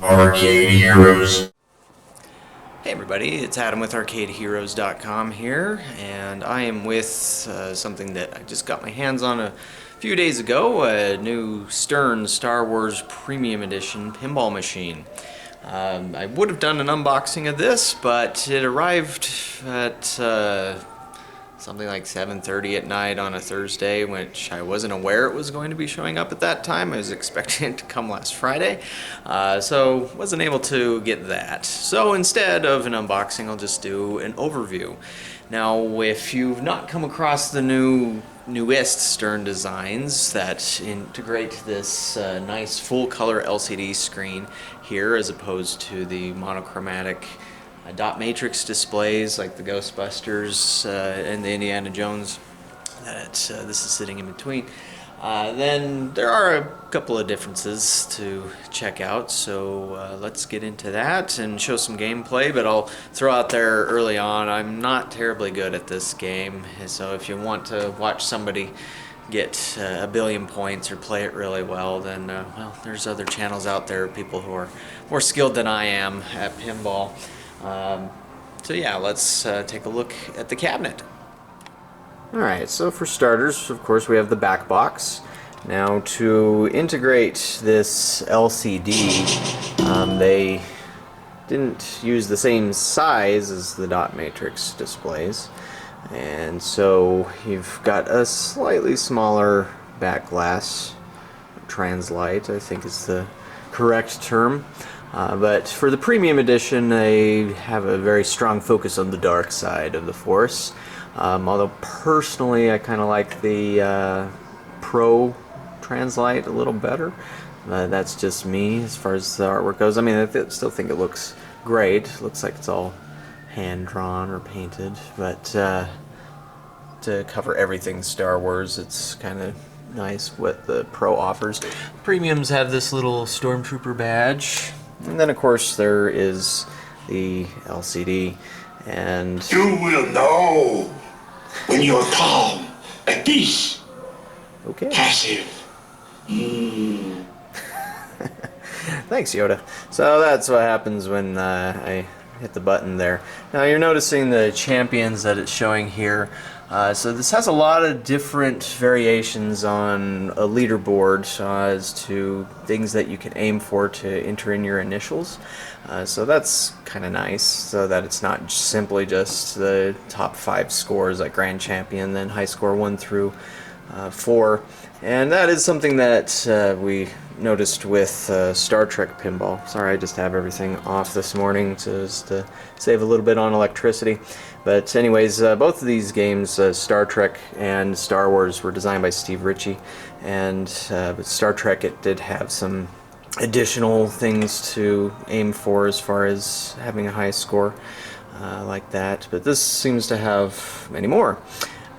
Arcade Heroes. Hey everybody, it's Adam with ArcadeHeroes.com here, and I am with something that I just got my hands on a few days ago, a new Stern Star Wars Premium Edition pinball machine. I would have done an unboxing of this, but it arrived at something like 7:30 at night on a Thursday, which I wasn't aware it was going to be showing up at that time. I was expecting it to come last Friday, so wasn't able to get that. So instead of an unboxing, I'll just do an overview. Now, if you've not come across the newest Stern designs that integrate this nice full-color LCD screen here, as opposed to the monochromatic dot matrix displays like the Ghostbusters and the Indiana Jones that this is sitting in between, then there are a couple of differences to check out, so let's get into that and show some gameplay. But I'll throw out there early on, I'm not terribly good at this game, so if you want to watch somebody get a billion points or play it really well, then well, there's other channels out there, people who are more skilled than I am at pinball. So yeah, let's take a look at the cabinet. Alright, so for starters, of course, we have the back box. Now, to integrate this LCD, they didn't use the same size as the dot matrix displays, and so you've got a slightly smaller back glass. Translite, I think, is the correct term. But for the premium edition, they have a very strong focus on the dark side of the Force. Although personally, I kind of like the Pro Translite a little better. That's just me as far as the artwork goes. I mean, I still think it looks great. It looks like it's all hand-drawn or painted, but to cover everything Star Wars, it's kind of nice what the Pro offers. Premiums have this little Stormtrooper badge. And then, of course, there is the LCD, and You will know when you're calm, at peace, okay. passive. Thanks, Yoda. So that's what happens when I hit the button there. Now you're noticing the champions that it's showing here. So this has a lot of different variations on a leaderboard as to things that you can aim for to enter in your initials. So that's kind of nice, so that it's not simply just the top 5 scores like Grand Champion, then high score 1 through 4. And that is something that we noticed with Star Trek Pinball. Sorry, I just have everything off this morning just to save a little bit on electricity. But anyways, both of these games, Star Trek and Star Wars, were designed by Steve Ritchie. And with Star Trek, it did have some additional things to aim for as far as having a high score like that. But this seems to have many more.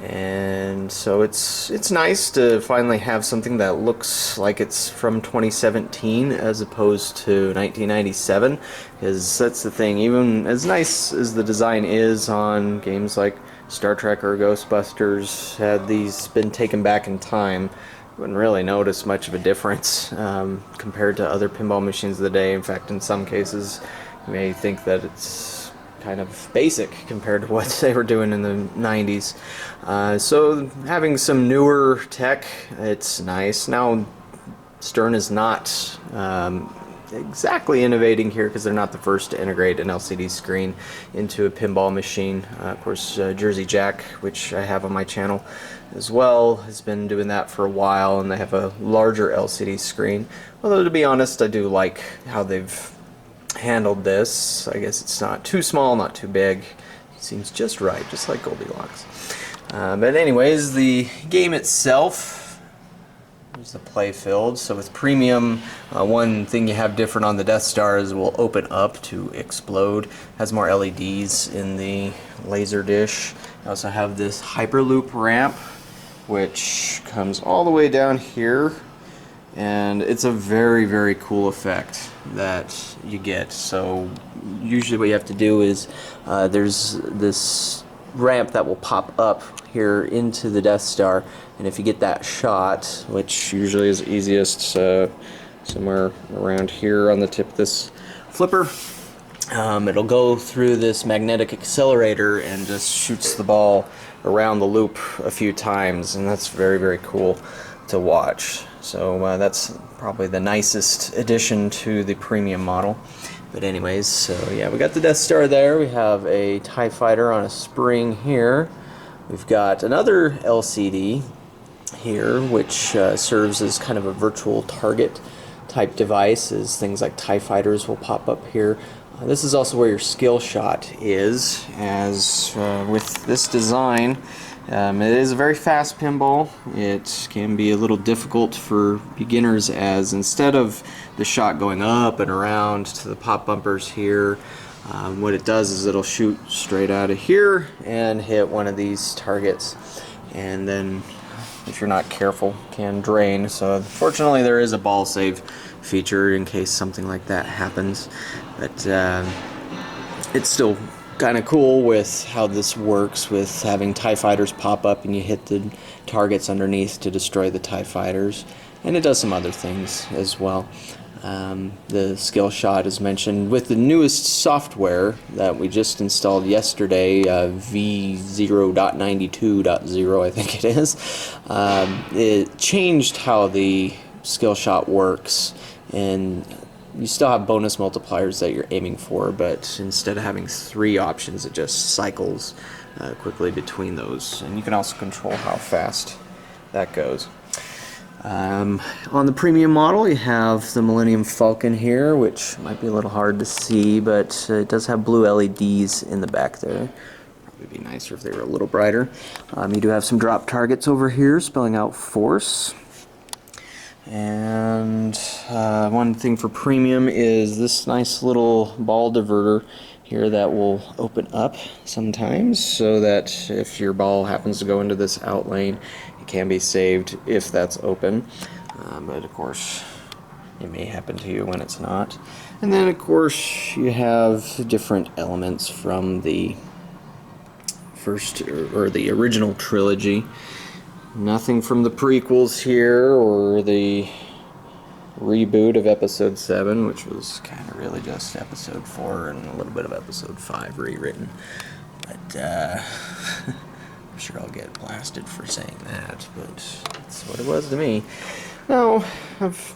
And so it's nice to finally have something that looks like it's from 2017 as opposed to 1997, because that's the thing, even as nice as the design is on games like Star Trek or Ghostbusters, had these been taken back in time, you wouldn't really notice much of a difference compared to other pinball machines of the day. In fact, in some cases you may think that it's kind of basic compared to what they were doing in the 90s. So having some newer tech, it's nice. Now, Stern is not exactly innovating here because they're not the first to integrate an LCD screen into a pinball machine. Of course, Jersey Jack, which I have on my channel as well, has been doing that for a while, and they have a larger LCD screen. Although, to be honest, I do like how they've handled this. I guess it's not too small, not too big. It seems just right, just like Goldilocks. But anyways, the game itself is the play field. So with premium, one thing you have different on the Death Star is it will open up to explode. It has more LEDs in the laser dish. You also have this Hyperloop ramp, which comes all the way down here, and it's a very, very cool effect that you get. So usually what you have to do is there's this ramp that will pop up here into the Death Star, and if you get that shot, which usually is easiest somewhere around here on the tip of this flipper. It'll go through this magnetic accelerator and just shoots the ball around the loop a few times, and that's very, very cool to watch. So that's probably the nicest addition to the premium model. But anyways, so yeah, we got the Death Star there. We have a TIE Fighter on a spring here. We've got another LCD here, which serves as kind of a virtual target type device, as things like TIE Fighters will pop up here. This is also where your skill shot is, as with this design, it is a very fast pinball. It can be a little difficult for beginners, as instead of the shot going up and around to the pop bumpers here, what it does is it'll shoot straight out of here and hit one of these targets, and then if you're not careful can drain. So fortunately there is a ball save feature in case something like that happens, but it's still kind of cool with how this works, with having TIE Fighters pop up and you hit the targets underneath to destroy the TIE Fighters, and it does some other things as well. The skill shot is mentioned with the newest software that we just installed yesterday, v.092.0 I think it is. It changed how the skill shot works, and you still have bonus multipliers that you're aiming for, but instead of having 3 options, it just cycles quickly between those, and you can also control how fast that goes. On the premium model, you have the Millennium Falcon here, which might be a little hard to see, but it does have blue LEDs in the back there. Probably be nicer if they were a little brighter. You do have some drop targets over here spelling out force. And one thing for premium is this nice little ball diverter here that will open up sometimes, so that if your ball happens to go into this out lane, it can be saved if that's open. But of course it may happen to you when it's not. And then of course you have different elements from the first or the original trilogy. Nothing from the prequels here or the reboot of Episode 7, which was kind of really just Episode 4 and a little bit of Episode 5 rewritten. But I'm sure I'll get blasted for saying that, but that's what it was to me. Now, I've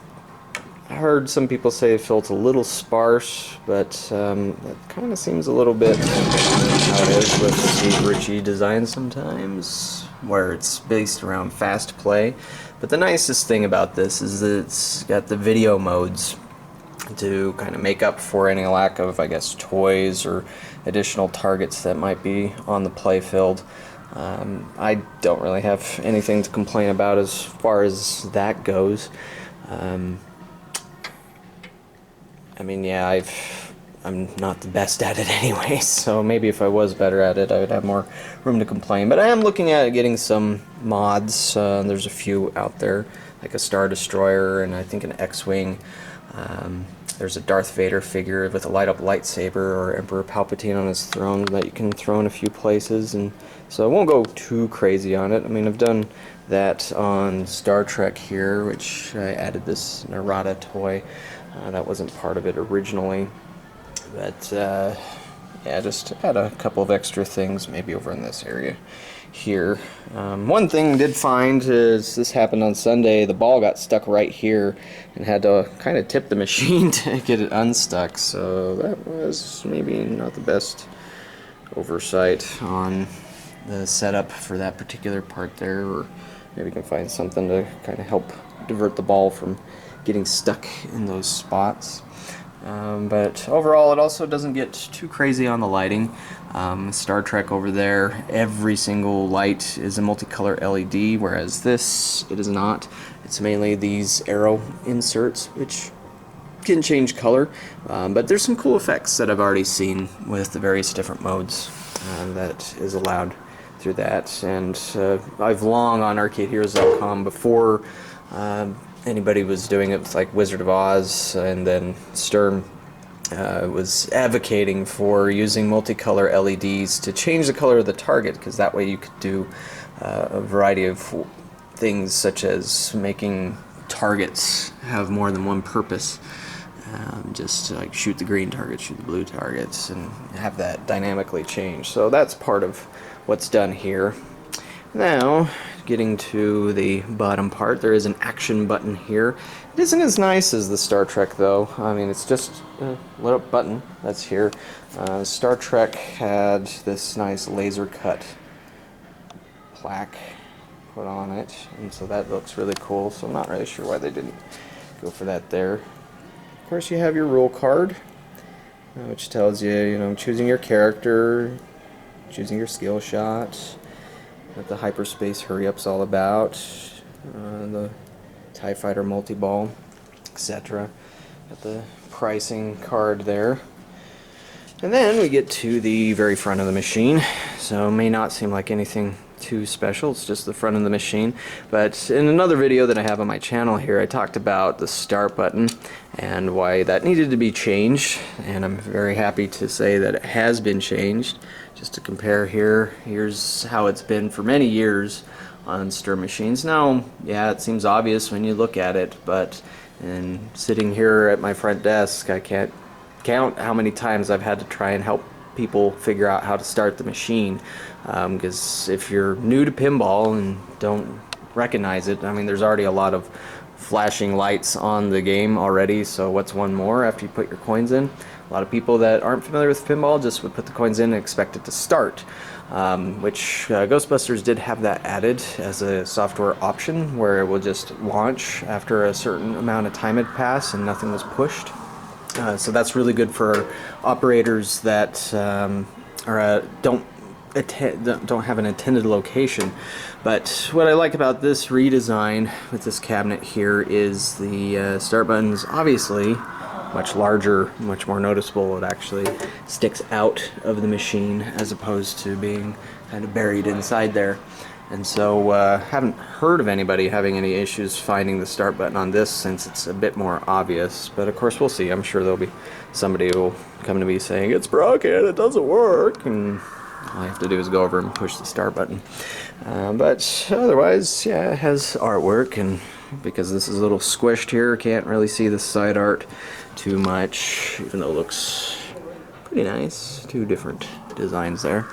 heard some people say it felt a little sparse, but that kind of seems a little bit how it is with Steve Ritchie designs sometimes, where it's based around fast play. But the nicest thing about this is that it's got the video modes to kind of make up for any lack of, I guess, toys or additional targets that might be on the play field. I don't really have anything to complain about as far as that goes. I mean, yeah, I'm not the best at it anyway, so maybe if I was better at it, I would have more room to complain. But I am looking at getting some mods. There's a few out there, like a Star Destroyer and I think an X-Wing. There's a Darth Vader figure with a light-up lightsaber, or Emperor Palpatine on his throne that you can throw in a few places, and so I won't go too crazy on it. I mean, I've done that on Star Trek here, which I added this Narada toy. That wasn't part of it originally, but yeah, just add a couple of extra things maybe over in this area here. One thing I did find is this happened on Sunday. The ball got stuck right here and had to kind of tip the machine to get it unstuck, so that was maybe not the best oversight on the setup for that particular part there, or maybe we can find something to kind of help divert the ball from getting stuck in those spots. But overall, it also doesn't get too crazy on the lighting. Star Trek over there, every single light is a multicolor LED, whereas this, it is not. It's mainly these arrow inserts, which can change color, but there's some cool effects that I've already seen with the various different modes that is allowed through that. And I've long on arcadeheroes.com before anybody was doing it with like Wizard of Oz, and then Stern was advocating for using multicolor LEDs to change the color of the target, because that way you could do a variety of things, such as making targets have more than one purpose. Just to, like, shoot the green targets, shoot the blue targets, and have that dynamically change. So that's part of what's done here. Now, getting to the bottom part, there is an action button here. It isn't as nice as the Star Trek, though. I mean, it's just a lit up button that's here. Star Trek had this nice laser cut plaque put on it, and so that looks really cool. So I'm not really sure why they didn't go for that there. Of course, you have your rule card, which tells you, choosing your character, choosing your skill shot, what the hyperspace hurry-up's all about, the TIE Fighter multi-ball, etc. Got the pricing card there. And then we get to the very front of the machine. So it may not seem like anything too special, it's just the front of the machine. But in another video that I have on my channel here, I talked about the start button and why that needed to be changed. And I'm very happy to say that it has been changed. Just to compare here, here's how it's been for many years on Stern machines. Now, yeah, it seems obvious when you look at it, but sitting here at my front desk, I can't count how many times I've had to try and help people figure out how to start the machine, because if you're new to pinball and don't recognize it, I mean, there's already a lot of flashing lights on the game already, so what's one more after you put your coins in? A lot of people that aren't familiar with pinball just would put the coins in and expect it to start, which Ghostbusters did have that added as a software option where it will just launch after a certain amount of time had passed and nothing was pushed. So that's really good for operators that don't have an intended location. But what I like about this redesign with this cabinet here is the start button's obviously much larger, much more noticeable. It actually sticks out of the machine as opposed to being kind of buried inside there. And so haven't heard of anybody having any issues finding the start button on this since it's a bit more obvious. But of course we'll see. I'm sure there'll be somebody who will come to me saying, it's broken, it doesn't work. And all I have to do is go over and push the start button. But otherwise, yeah, it has artwork, and because this is a little squished here, can't really see the side art too much, even though it looks pretty nice. Two different designs there.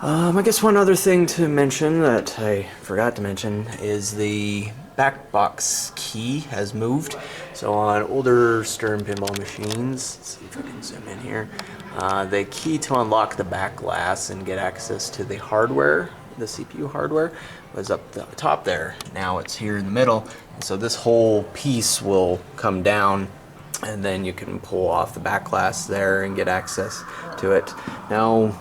I guess one other thing to mention that I forgot to mention is the back box key has moved. So on older Stern pinball machines, let's see if I can zoom in here, the key to unlock the back glass and get access to the hardware, the CPU hardware, was up the top there. Now it's here in the middle, and so this whole piece will come down, and then you can pull off the back glass there and get access to it. Now,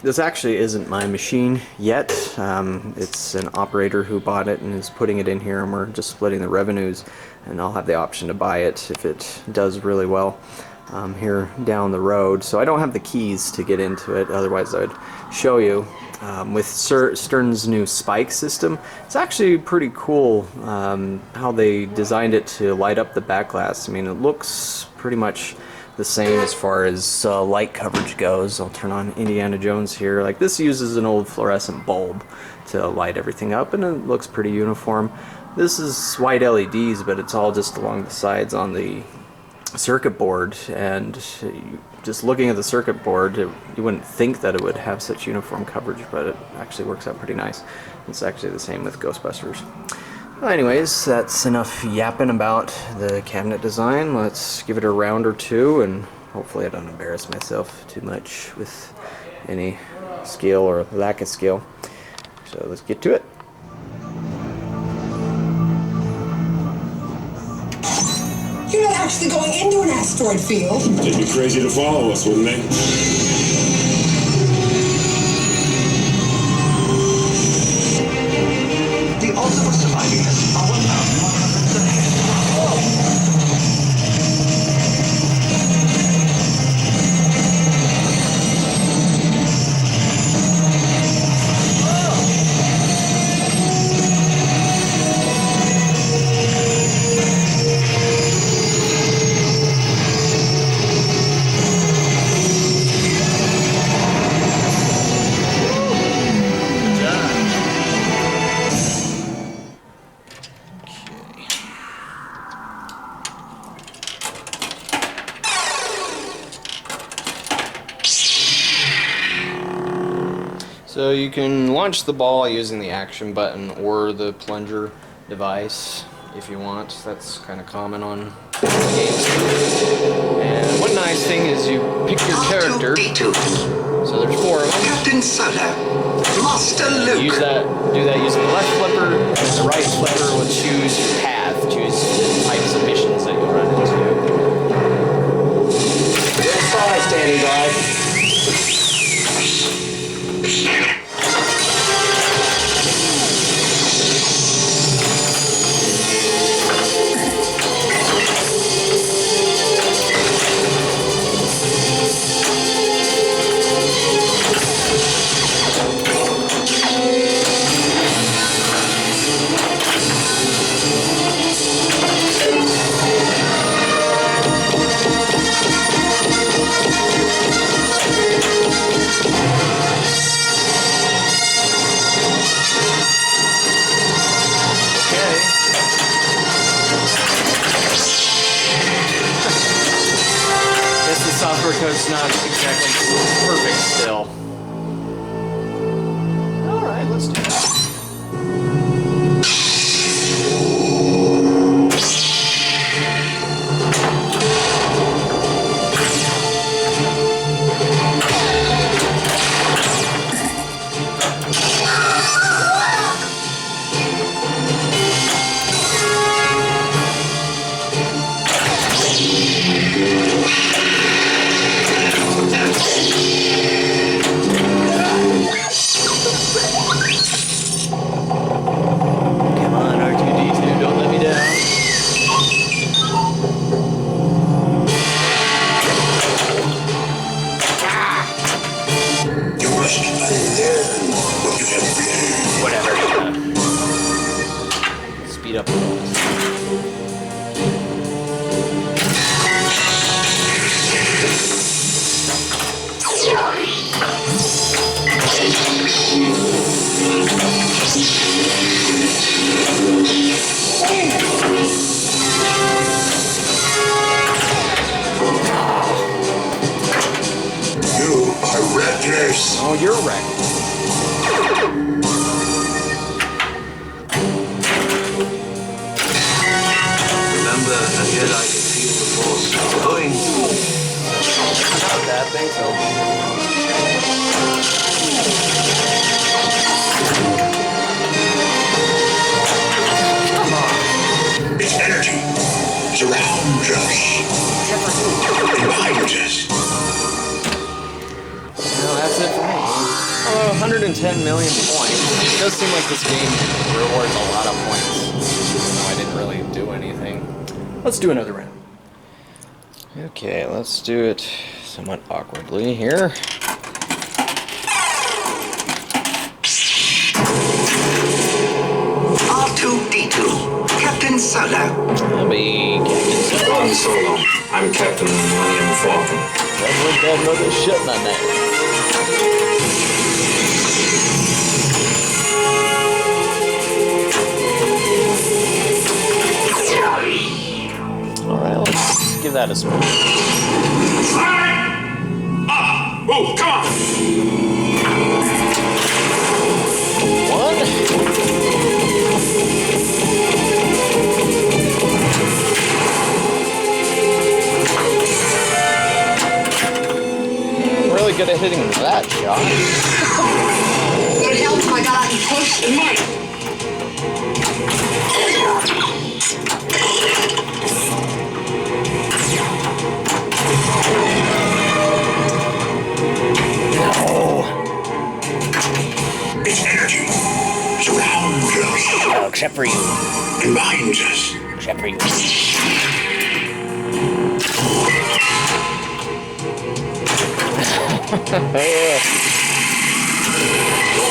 this actually isn't my machine yet. It's an operator who bought it and is putting it in here, and we're just splitting the revenues, and I'll have the option to buy it if it does really well here down the road. So I don't have the keys to get into it, otherwise I would show you. With Stern's new spike system, it's actually pretty cool how they designed it to light up the back glass. I mean, it looks pretty much the same as far as light coverage goes. I'll turn on Indiana Jones here. Like, this uses an old fluorescent bulb to light everything up, and it looks pretty uniform. This is white LEDs, but it's all just along the sides on the circuit board, and just looking at the circuit board, you wouldn't think that it would have such uniform coverage, but it actually works out pretty nice. It's actually the same with Ghostbusters. Well, anyways, that's enough yapping about the cabinet design. Let's give it a round or two, and hopefully I don't embarrass myself too much with any skill or lack of skill. So let's get to it. You're not actually going into an asteroid field. They'd be crazy to follow us, wouldn't they? The odds of us surviving this are 1,138. So you can launch the ball using the action button or the plunger device if you want. That's kind of common on games. And one nice thing is you pick your character. So there's 4 of them. Captain Solar, Master Luke. Do that using the left flipper, and the right flipper will choose your path, choose the types of missions that you'll run into. Good size, standing by. Software code's not exactly perfect still. Alright, let's do that. Speed up a little. You are reckless. Oh, you're reckless. Remember, a Jedi can feel the Force going. Not that thing, so. Come on. Its energy surrounds us. Behind us. Well, that's it for me. 110 million points. It does seem like this game rewards a lot of points. Even though I didn't really do anything. Let's do another round. Okay, let's do it somewhat awkwardly here. R2-D2, Captain Solar. I'll be Captain Han Solo. I'm Captain Millennium Falcon. Edward Dad Mother shitting on that. Alright, let's give that a spin. Oh, come on! One. Really good at hitting that shot. It helps I got out and pushed the mic. Its energy surrounds us. Oh, except for you. And binds us. Except for you.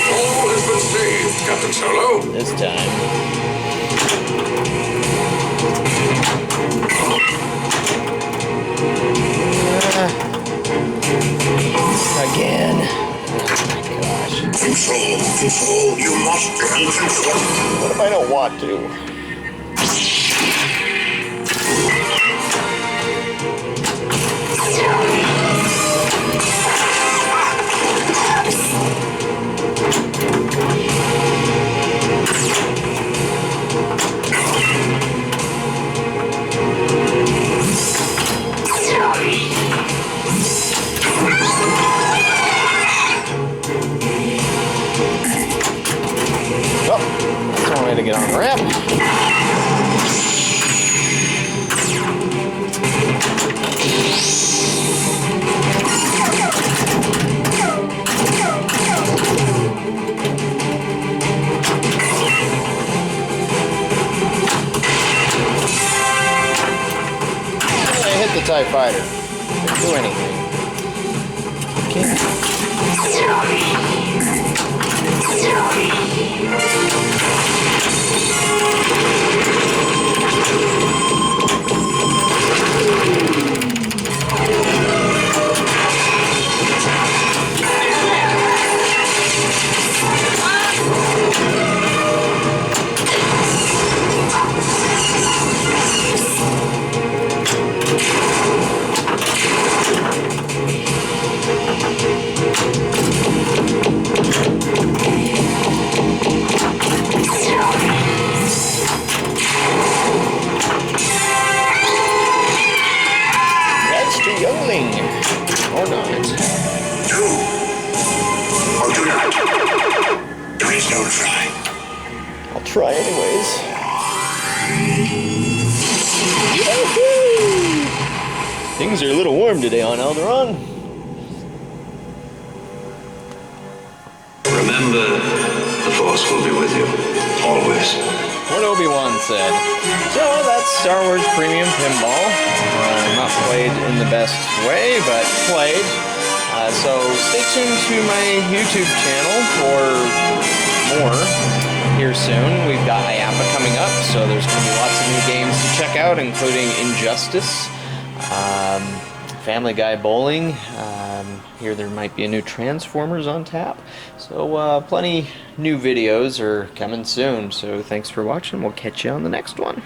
All has been saved, Captain Solo. This time. Again. Oh my gosh. Control, you must be in control. What if I don't want to? TIE fighter. Didn't do anything. Or not. Do or do not. Please don't try. I'll try anyways. Things are a little warm today on Alderaan. Remember, the Force will be with you. Always. What Obi-Wan said. So that's Star Wars Premium Pinball. Not played in the best way, but played. So stay tuned to my YouTube channel for more here soon. We've got IAPA coming up, so there's going to be lots of new games to check out, including Injustice, Family Guy Bowling. Here there might be a new Transformers on tap. So plenty new videos are coming soon. So thanks for watching. We'll catch you on the next one.